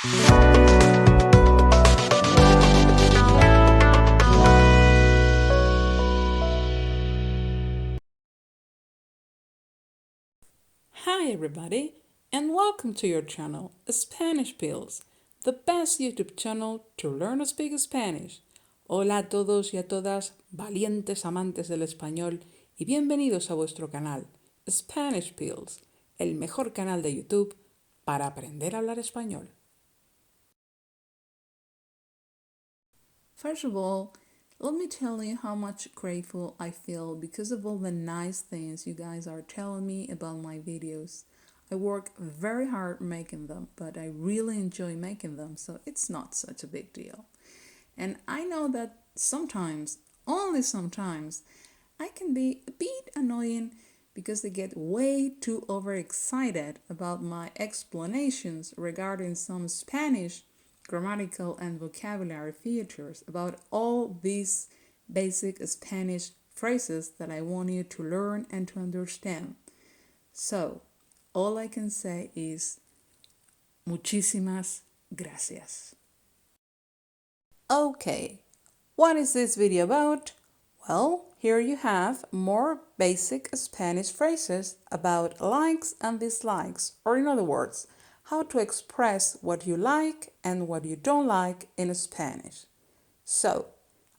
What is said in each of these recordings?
Hi everybody, and welcome to your channel, Spanish Pills, the best YouTube channel to learn to speak Spanish. Hola a todos y a todas, valientes amantes del español, y bienvenidos a vuestro canal, Spanish Pills, el mejor canal de YouTube para aprender a hablar español. First of all, let me tell you how much grateful I feel because of all the nice things you guys are telling me about my videos. I work very hard making them, but I really enjoy making them, so it's not such a big deal. And I know that sometimes, only sometimes, I can be a bit annoying because they get way too overexcited about my explanations regarding some Spanish grammatical and vocabulary features, about all these basic Spanish phrases that I want you to learn and to understand. So, all I can say is muchísimas gracias. Okay, what is this video about? Well, here you have more basic Spanish phrases about likes and dislikes, or in other words, how to express what you like and what you don't like in Spanish. So,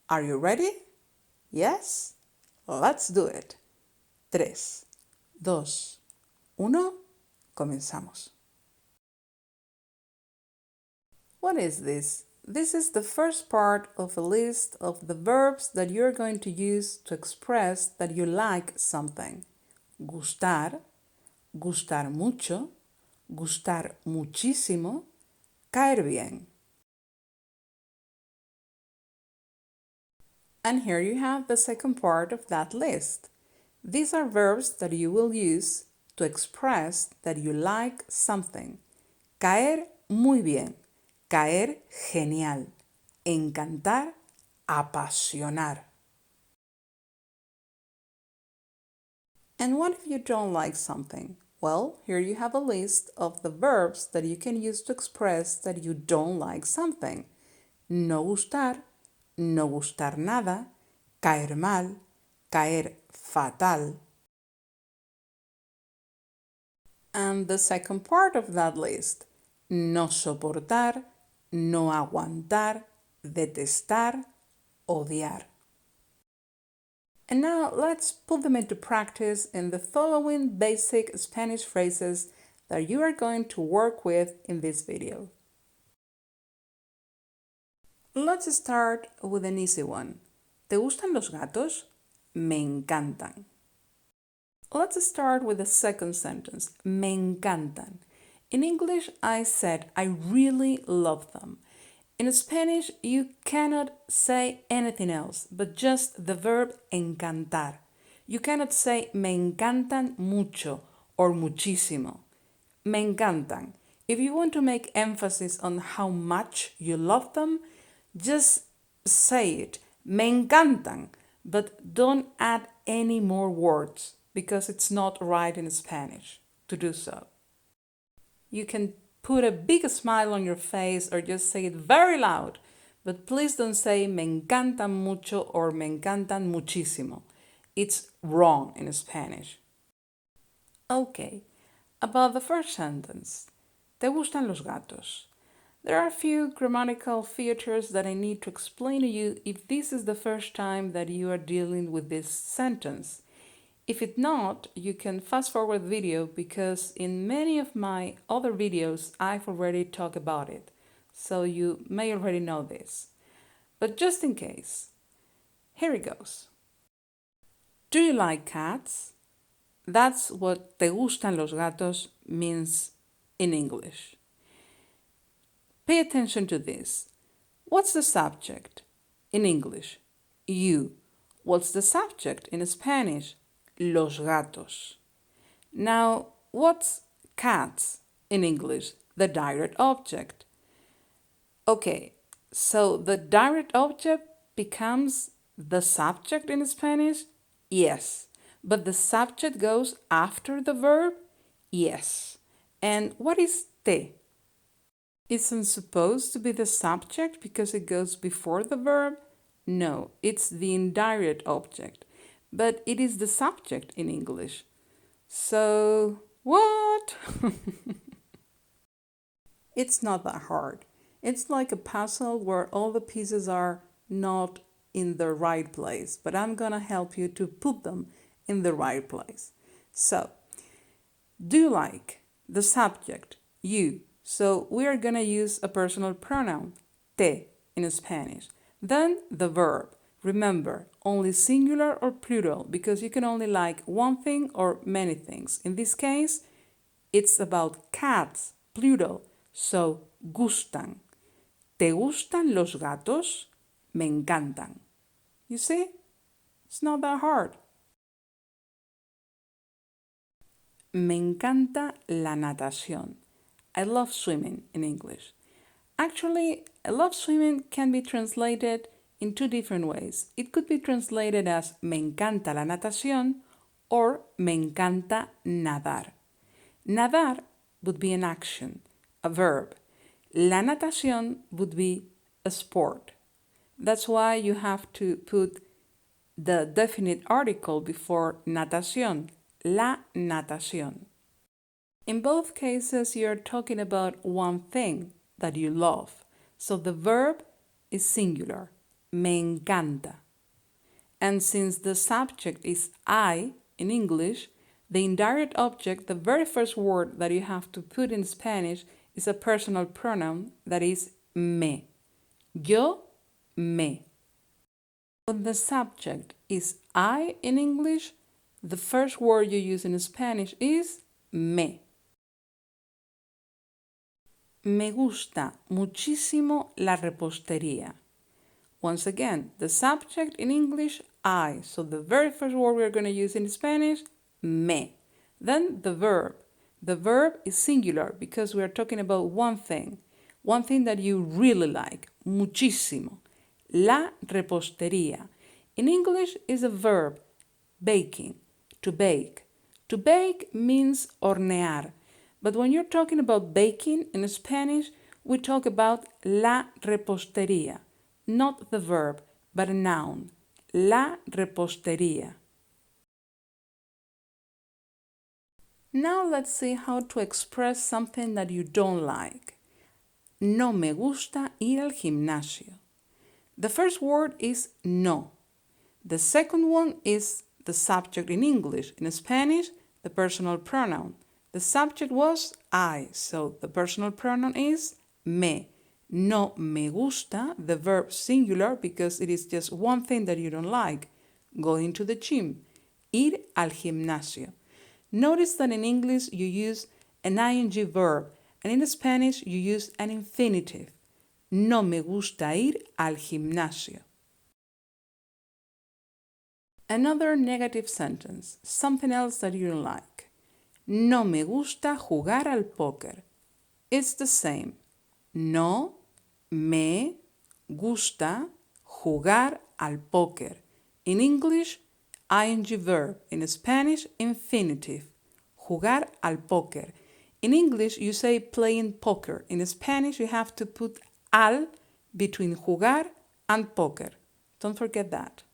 are you ready? Yes? Let's do it. 3, 2, 1, comenzamos. What is this? This is the first part of a list of the verbs that you're going to use to express that you like something. Gustar, gustar mucho, gustar muchísimo, caer bien. And here you have the second part of that list. These are verbs that you will use to express that you like something. Caer muy bien, caer genial, encantar, apasionar. And what if you don't like something? Well, here you have a list of the verbs that you can use to express that you don't like something. No gustar, no gustar nada, caer mal, caer fatal. And the second part of that list, no soportar, no aguantar, detestar, odiar. And now let's put them into practice in the following basic Spanish phrases that you are going to work with in this video. Let's start with an easy one. ¿Te gustan los gatos? Me encantan. Let's start with the second sentence. Me encantan. In English, I said I really love them. In Spanish, you cannot say anything else but just the verb encantar. You cannot say me encantan mucho or muchísimo. Me encantan. If you want to make emphasis on how much you love them, just say it. Me encantan, but don't add any more words because it's not right in Spanish to do so. You can put a big smile on your face or just say it very loud, but please don't say me encantan mucho or me encantan muchísimo. It's wrong in Spanish. Okay, about the first sentence. ¿Te gustan los gatos? There are a few grammatical features that I need to explain to you if this is the first time that you are dealing with this sentence. If it's not, you can fast forward the video because in many of my other videos I've already talked about it, so you may already know this. But just in case, here it goes. Do you like cats? That's what te gustan los gatos means in English. Pay attention to this. What's the subject? In English, you. What's the subject in Spanish? Los gatos. Now, what's cats in English? The direct object. Okay, so the direct object becomes the subject in Spanish? Yes. But the subject goes after the verb? Yes. And what is te? Isn't supposed to be the subject because it goes before the verb? No, it's the indirect object, but it is the subject in English. So, what? It's not that hard. It's like a puzzle where all the pieces are not in the right place, but I'm gonna help you to put them in the right place. So, do you like the subject, you? So we are gonna use a personal pronoun, te, in Spanish. Then the verb. Remember, only singular or plural because you can only like one thing or many things. In this case, it's about cats, plural. So, gustan. ¿Te gustan los gatos? Me encantan. You see? It's not that hard. Me encanta la natación. I love swimming in English. Actually, I love swimming can be translated in two different ways. It could be translated as me encanta la natación or me encanta nadar. Nadar would be an action, a verb. La natación would be a sport. That's why you have to put the definite article before natación, la natación. In both cases, you're talking about one thing that you love. So the verb is singular, me encanta. And since the subject is I in English, the indirect object, the very first word that you have to put in Spanish is a personal pronoun that is me. Yo, me. When the subject is I in English, the first word you use in Spanish is me. Me gusta muchísimo la repostería. Once again, the subject in English, I. So the very first word we're going to use in Spanish, me. Then the verb. The verb is singular because we are talking about one thing that you really like, muchísimo. La repostería. In English is a verb, baking, to bake. To bake means hornear. But when you're talking about baking in Spanish, we talk about la repostería. Not the verb, but a noun. La repostería. Now let's see how to express something that you don't like. No me gusta ir al gimnasio. The first word is no. The second one is the subject in English. In Spanish, the personal pronoun. The subject was I, so the personal pronoun is me. No me gusta, the verb singular because it is just one thing that you don't like. Going to the gym. Ir al gimnasio. Notice that in English you use an ing verb and in Spanish you use an infinitive. No me gusta ir al gimnasio. Another negative sentence, something else that you don't like. No me gusta jugar al póker. It's the same. No me gusta jugar al póker. In English, ing verb. In Spanish, infinitive. Jugar al póker. In English, you say playing poker. In Spanish, you have to put al between jugar and póker. Don't forget that.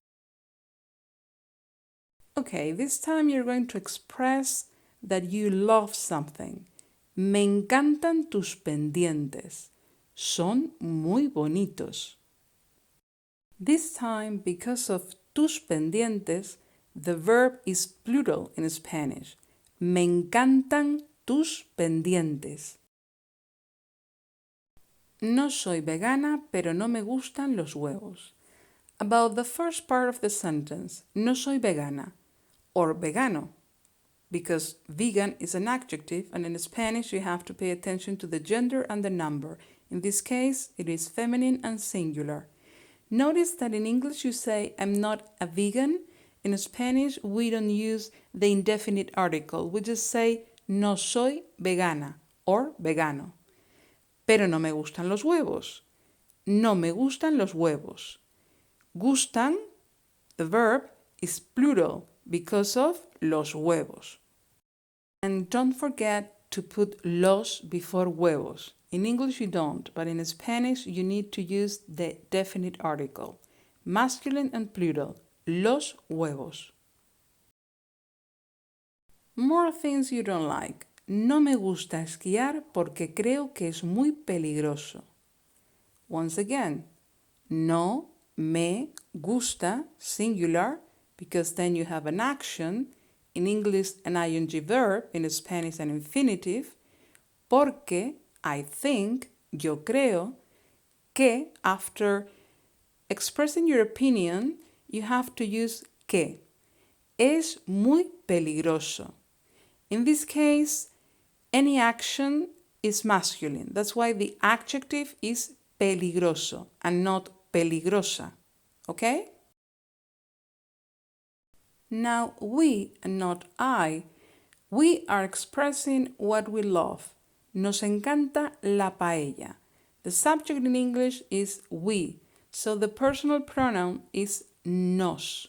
Okay, this time you're going to express that you love something. Me encantan tus pendientes. Son muy bonitos. This time, because of tus pendientes, the verb is plural in Spanish. Me encantan tus pendientes. No soy vegana, pero no me gustan los huevos. About the first part of the sentence, no soy vegana, or vegano, because vegan is an adjective and in Spanish you have to pay attention to the gender and the number. In this case, it is feminine and singular. Notice that in English you say, I'm not a vegan. In Spanish, we don't use the indefinite article. We just say, no soy vegana or vegano. Pero no me gustan los huevos. No me gustan los huevos. Gustan, the verb, is plural because of los huevos. And don't forget to put los before huevos. In English you don't, but in Spanish you need to use the definite article. Masculine and plural. Los huevos. More things you don't like. No me gusta esquiar porque creo que es muy peligroso. Once again, no me gusta, singular, because then you have an action. In English, an ing verb, in Spanish, an infinitive. Porque, I think, yo creo, que, after expressing your opinion, you have to use que. Es muy peligroso. In this case, any action is masculine. That's why the adjective is peligroso and not peligrosa. Okay? Now, we, and not I, we are expressing what we love. Nos encanta la paella. The subject in English is we, so the personal pronoun is nos.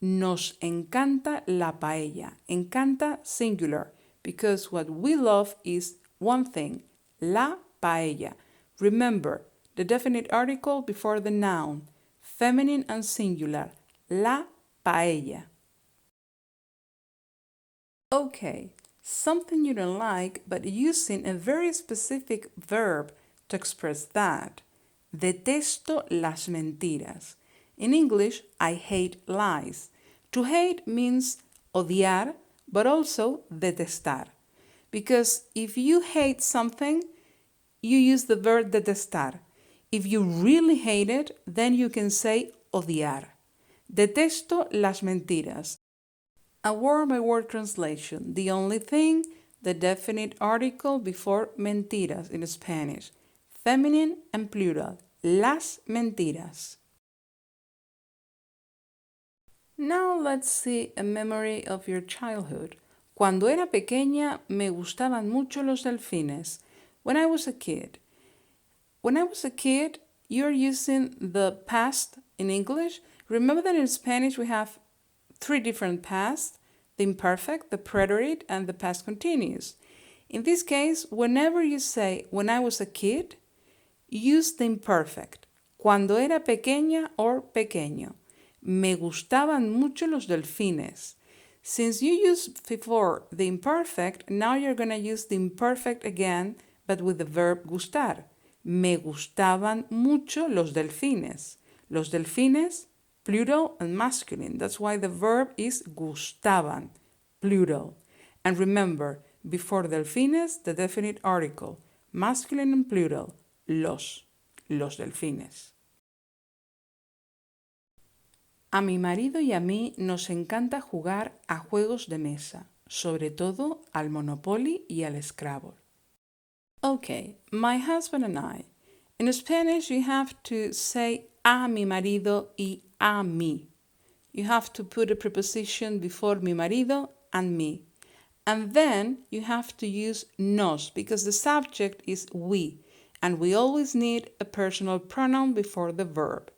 Nos encanta la paella. Encanta singular, because what we love is one thing, la paella. Remember, the definite article before the noun, feminine and singular, la paella. Okay, something you don't like, but using a very specific verb to express that. Detesto las mentiras. In English, I hate lies. To hate means odiar, but also detestar. Because if you hate something, you use the verb detestar. If you really hate it, then you can say odiar. Detesto las mentiras. A word-by-word translation. The only thing, the definite article before mentiras in Spanish. Feminine and plural. Las mentiras. Now let's see a memory of your childhood. Cuando era pequeña me gustaban mucho los delfines. When I was a kid. When I was a kid, you're using the past in English. Remember that in Spanish we have 3 different pasts, the imperfect, the preterite, and the past continuous. In this case, whenever you say, when I was a kid, use the imperfect. Cuando era pequeña or pequeño. Me gustaban mucho los delfines. Since you used before the imperfect, now you're going to use the imperfect again, but with the verb gustar. Me gustaban mucho los delfines. Los delfines, plural and masculine. That's why the verb is gustaban, plural. And remember, before delfines, the definite article, masculine and plural, los delfines. A mi marido y a mí nos encanta jugar a juegos de mesa, sobre todo al Monopoly y al Scrabble. Okay, my husband and I. In Spanish, you have to say a mi marido y a mí. You have to put a preposition before mi marido and me. And then you have to use nos because the subject is we, and we always need a personal pronoun before the verb.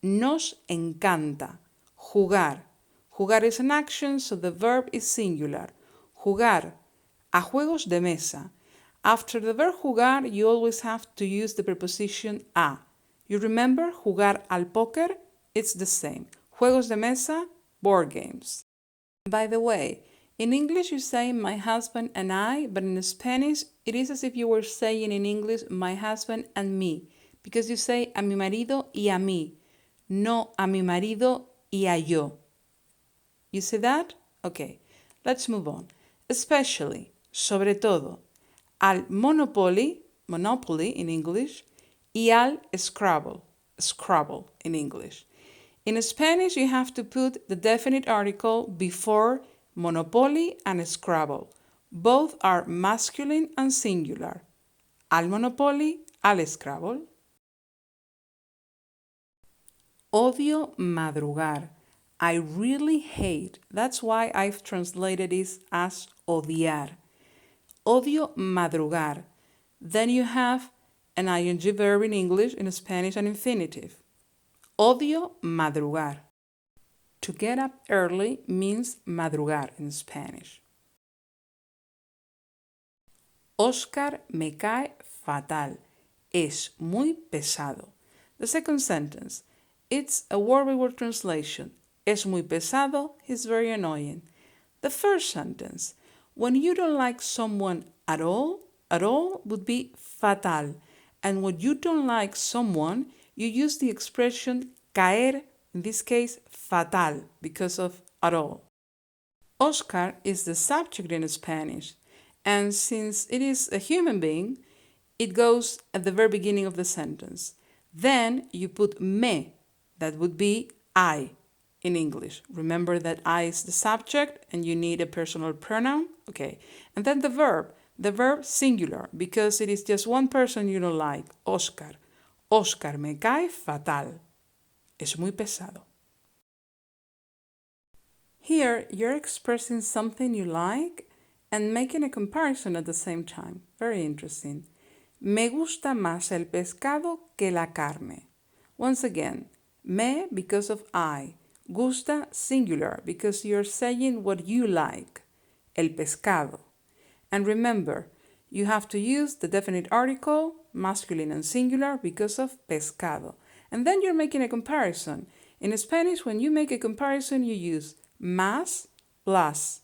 Nos encanta. Jugar. Jugar is an action, so the verb is singular. Jugar. A juegos de mesa. After the verb jugar, you always have to use the preposition a. You remember jugar al póker? It's the same. Juegos de mesa, board games. By the way, in English you say my husband and I, but in Spanish it is as if you were saying in English my husband and me, because you say a mi marido y a mí, no a mi marido y a yo. You see that? Okay, let's move on. Especially, sobre todo, al Monopoly in English, y al Scrabble in English. In Spanish, you have to put the definite article before Monopoly and Scrabble. Both are masculine and singular. Al Monopoly, al Scrabble. Odio madrugar. I really hate. That's why I've translated it as odiar. Odio madrugar. Then you have an ing verb in English, in Spanish, an infinitive. Odio madrugar. To get up early means madrugar in Spanish. Oscar me cae fatal. Es muy pesado. The second sentence. It's a word-by-word translation. Es muy pesado, he's very annoying. The first sentence. When you don't like someone at all would be fatal. And when you don't like someone, you use the expression caer, in this case, fatal, because of at all. Oscar is the subject in Spanish, and since it is a human being, it goes at the very beginning of the sentence. Then you put me, that would be I in English. Remember that I is the subject and you need a personal pronoun? Okay. And then the verb singular, because it is just one person you don't like, Oscar. Oscar me cae fatal. Es muy pesado. Here, you're expressing something you like and making a comparison at the same time. Very interesting. Me gusta más el pescado que la carne. Once again, me because of I. Gusta singular because you're saying what you like. El pescado. And remember, you have to use the definite article, masculine and singular, because of pescado. And then you're making a comparison. In Spanish, when you make a comparison, you use más plus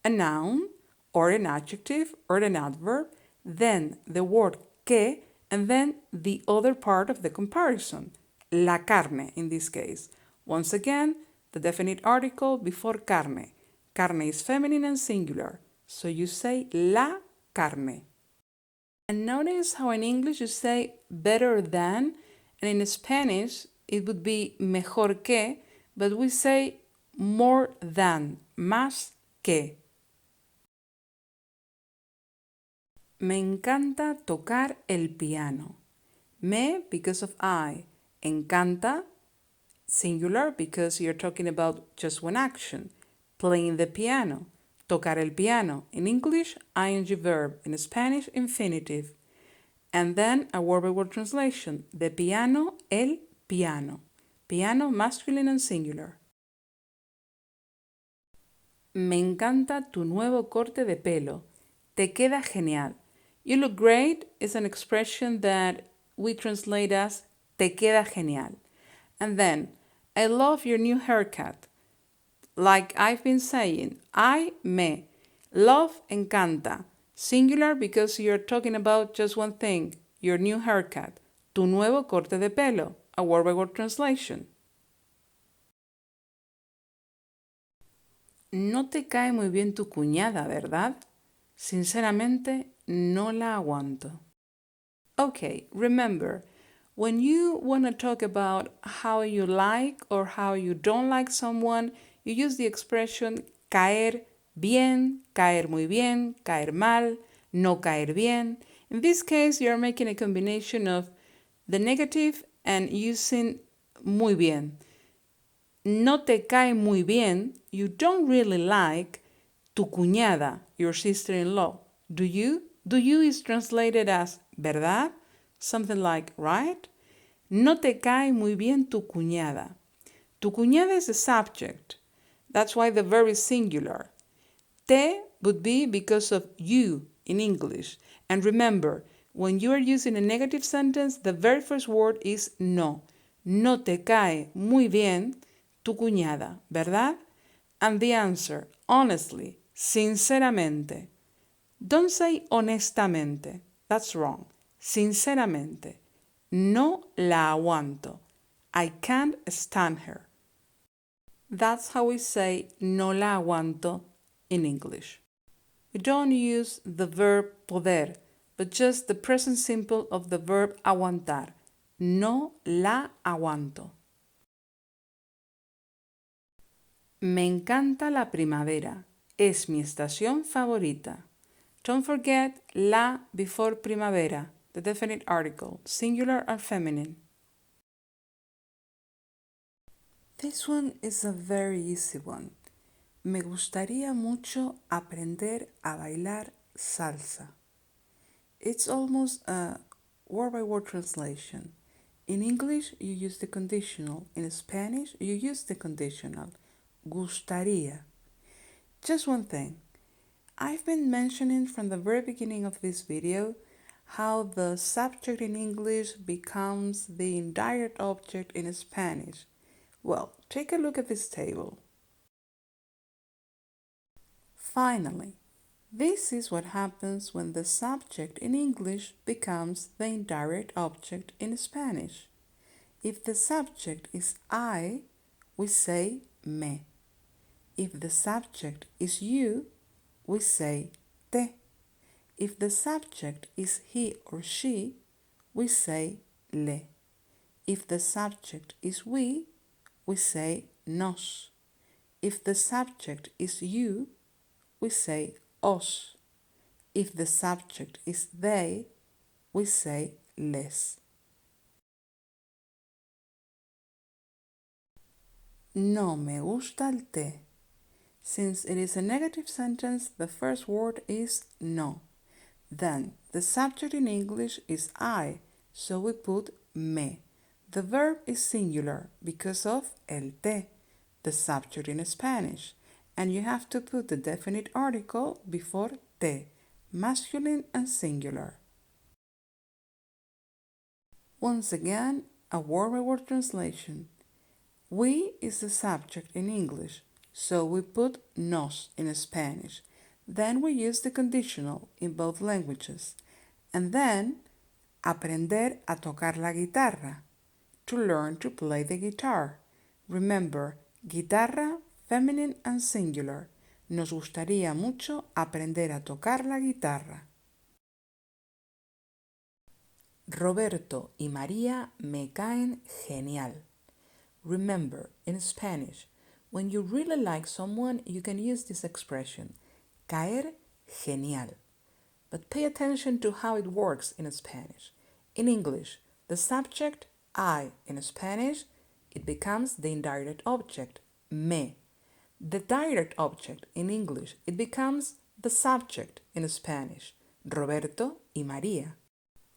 a noun or an adjective or an adverb, then the word que, and then the other part of the comparison, la carne in this case. Once again, the definite article before carne. Carne is feminine and singular, so you say la carne. And notice how in English you say better than, and in Spanish it would be mejor que, but we say more than, más que. Me encanta tocar el piano. Me because of I. Encanta, singular because you're talking about just one action. Playing the piano. Tocar el piano. In English, ing verb. In Spanish, infinitive. And then a word-by-word translation. The piano, el piano. Piano, masculine and singular. Me encanta tu nuevo corte de pelo. Te queda genial. You look great is an expression that we translate as te queda genial. And then, I love your new haircut. Like I've been saying, me. Love, encanta. Singular because you're talking about just one thing, your new haircut. Tu nuevo corte de pelo, a word-by-word translation. No te cae muy bien tu cuñada, ¿verdad? Sinceramente, no la aguanto. Okay, remember, when you want to talk about how you like or how you don't like someone, you use the expression caer bien, caer muy bien, caer mal, no caer bien. In this case, you're making a combination of the negative and using muy bien. No te cae muy bien, you don't really like tu cuñada, your sister-in-law. Do you? Do you is translated as ¿verdad? Something like, right? No te cae muy bien tu cuñada. Tu cuñada is the subject. That's why the verb is singular. Te would be because of you in English. And remember, when you are using a negative sentence, the very first word is no. No te cae muy bien tu cuñada, ¿verdad? And the answer, honestly, sinceramente. Don't say honestamente. That's wrong. Sinceramente. No la aguanto. I can't stand her. That's how we say no la aguanto in English. We don't use the verb poder, but just the present simple of the verb aguantar. No la aguanto. Me encanta la primavera. Es mi estación favorita. Don't forget la before primavera, the definite article, singular or feminine. This one is a very easy one. Me gustaría mucho aprender a bailar salsa. It's almost a word-by-word translation. In English, you use the conditional. In Spanish, you use the conditional. Gustaría. Just one thing. I've been mentioning from the very beginning of this video how the subject in English becomes the indirect object in Spanish? Well, take a look at this table. Finally, this is what happens when the subject in English becomes the indirect object in Spanish. If the subject is I, we say me. If the subject is you, we say te. If the subject is he or she, we say le. If the subject is we say nos. If the subject is you, we say os. If the subject is they, we say les. No me gusta el té. Since it is a negative sentence, the first word is no. Then the subject in English is I, so we put me. The verb is singular because of el té, the subject in Spanish, and you have to put the definite article before te, masculine and singular. Once again, a word-by-word translation. We is the subject in English, so we put nos in Spanish. Then we use the conditional in both languages. And then, aprender a tocar la guitarra, to learn to play the guitar. Remember, guitarra, feminine and singular. Nos gustaría mucho aprender a tocar la guitarra. Roberto y María me caen genial. Remember, in Spanish, when you really like someone, you can use this expression, caer genial. But pay attention to how it works in Spanish. In English, the subject, I, in Spanish, it becomes the indirect object, me. The direct object in English, it becomes the subject in Spanish, Roberto y María.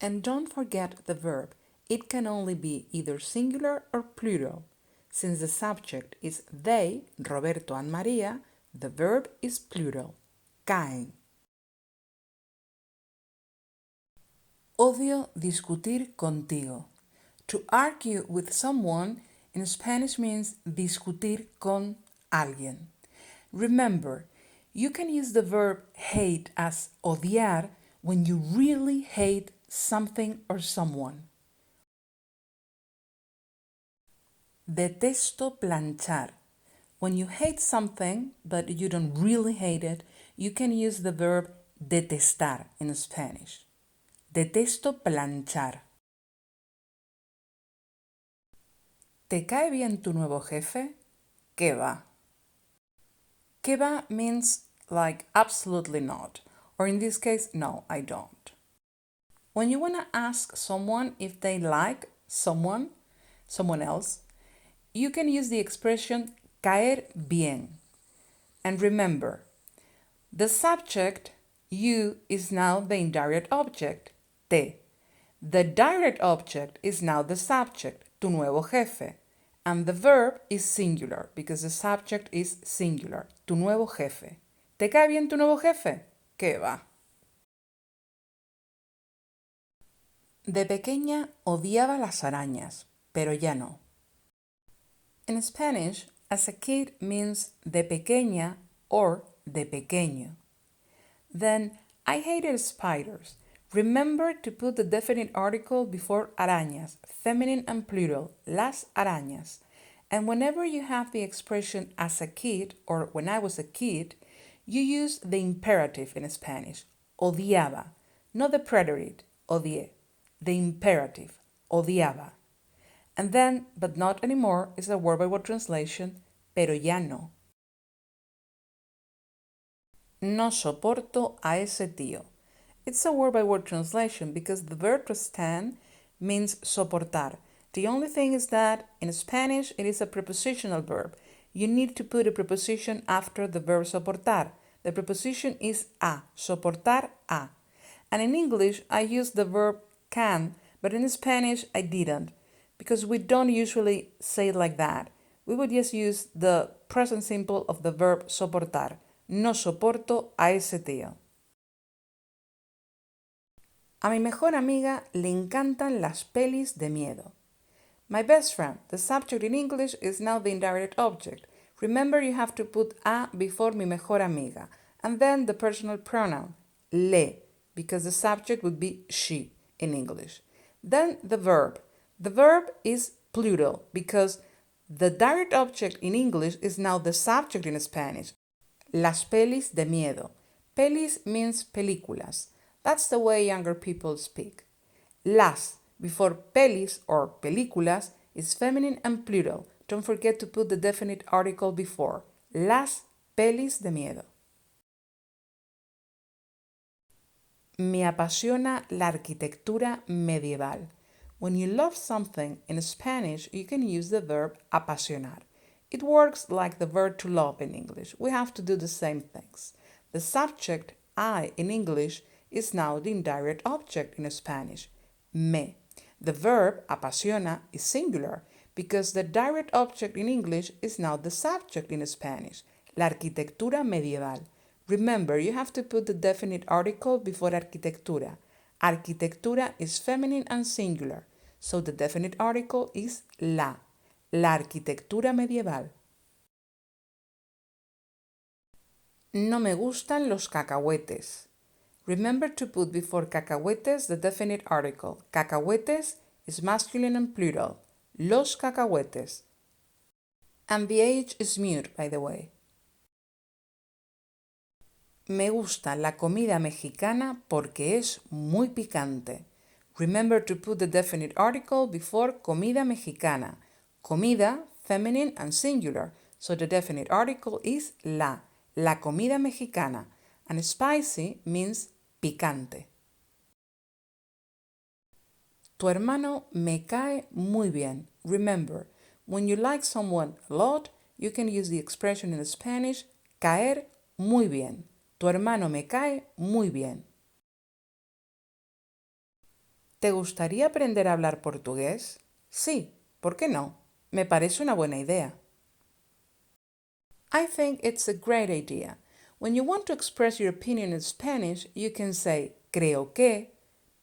And don't forget the verb. It can only be either singular or plural. Since the subject is they, Roberto and María, the verb is plural, caen. Odio discutir contigo. To argue with someone in Spanish means discutir con alguien. Remember, you can use the verb hate as odiar when you really hate something or someone. Detesto planchar. When you hate something, but you don't really hate it, you can use the verb detestar in Spanish. Detesto planchar. ¿Te cae bien tu nuevo jefe? ¿Qué va? ¿Qué va means like absolutely not, or in this case, no, I don't. When you want to ask someone if they like someone else, you can use the expression caer bien. And remember, the subject, you, is now the indirect object, te. The direct object is now the subject, tu nuevo jefe. And the verb is singular because the subject is singular, tu nuevo jefe. ¿Te cae bien tu nuevo jefe? ¿Qué va? De pequeña odiaba las arañas, pero ya no. In Spanish, as a kid means de pequeña or de pequeño. Then, I hated spiders. Remember to put the definite article before arañas, feminine and plural, las arañas. And whenever you have the expression as a kid or when I was a kid, you use the imperative in Spanish, odiaba, not the preterite, odié, the imperative, odiaba. And then, but not anymore, is a word-by-word translation, pero ya no. No soporto a ese tío. It's a word-by-word translation because the verb to stand means soportar. The only thing is that in Spanish it is a prepositional verb. You need to put a preposition after the verb soportar. The preposition is a, soportar a. And in English I use the verb can, but in Spanish I didn't, because we don't usually say it like that. We would just use the present simple of the verb soportar. No soporto a ese tío. A mi mejor amiga le encantan las pelis de miedo. My best friend. The subject in English is now the indirect object. Remember, you have to put a before mi mejor amiga, and then the personal pronoun, le, because the subject would be she in English. Then the verb. The verb is plural because the direct object in English is now the subject in Spanish. Las pelis de miedo. Pelis means películas. That's the way younger people speak. Las before pelis or películas is feminine and plural. Don't forget to put the definite article before. Las pelis de miedo. Me apasiona la arquitectura medieval. When you love something in Spanish, you can use the verb apasionar. It works like the verb to love in English. We have to do the same things. The subject, I, in English, is now the indirect object in Spanish, me. The verb apasiona is singular because the direct object in English is now the subject in Spanish, la arquitectura medieval. Remember, you have to put the definite article before arquitectura. Arquitectura is feminine and singular, so the definite article is la arquitectura medieval. No me gustan los cacahuetes. Remember to put before cacahuetes the definite article. Cacahuetes is masculine and plural. Los cacahuetes. And the age is mute, by the way. Me gusta la comida mexicana porque es muy picante. Remember to put the definite article before comida mexicana. Comida, feminine and singular, so the definite article is la comida mexicana. And spicy means picante. Tu hermano me cae muy bien. Remember, when you like someone a lot, you can use the expression in Spanish, caer muy bien. Tu hermano me cae muy bien. ¿Te gustaría aprender a hablar portugués? Sí, ¿por qué no? Me parece una buena idea. I think it's a great idea. When you want to express your opinion in Spanish, you can say creo que,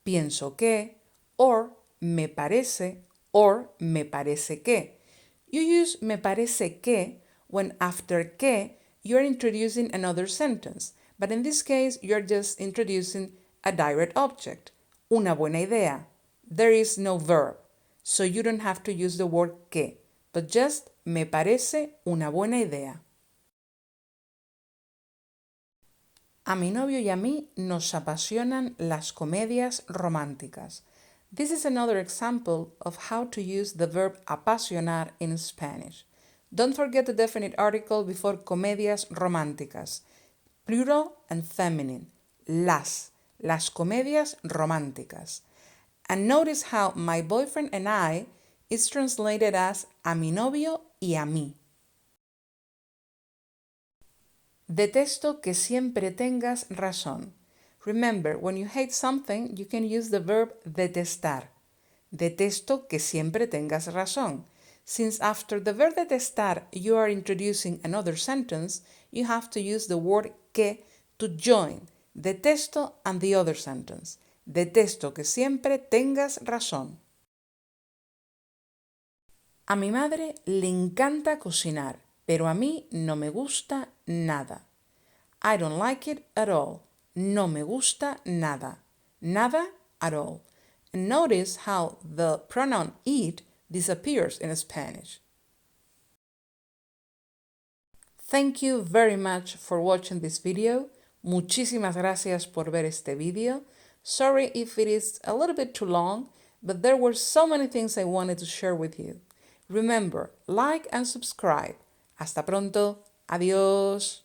pienso que, or me parece que. You use me parece que when after que you're introducing another sentence, but in this case you're just introducing a direct object. Una buena idea. There is no verb, so you don't have to use the word que, but just me parece una buena idea. A mi novio y a mí nos apasionan las comedias románticas. This is another example of how to use the verb apasionar in Spanish. Don't forget the definite article before comedias románticas. Plural and feminine. Las comedias románticas. And notice how my boyfriend and I is translated as a mi novio y a mí. Detesto que siempre tengas razón. Remember, when you hate something, you can use the verb detestar. Detesto que siempre tengas razón. Since after the verb detestar you are introducing another sentence, you have to use the word que to join detesto and the other sentence. Detesto que siempre tengas razón. A mi madre le encanta cocinar, pero a mí no me gusta nada. I don't like it at all. No me gusta nada. Nada at all. And notice how the pronoun it disappears in Spanish. Thank you very much for watching this video. Muchísimas gracias por ver este video. Sorry if it is a little bit too long, but there were so many things I wanted to share with you. Remember, like and subscribe. Hasta pronto. Adiós.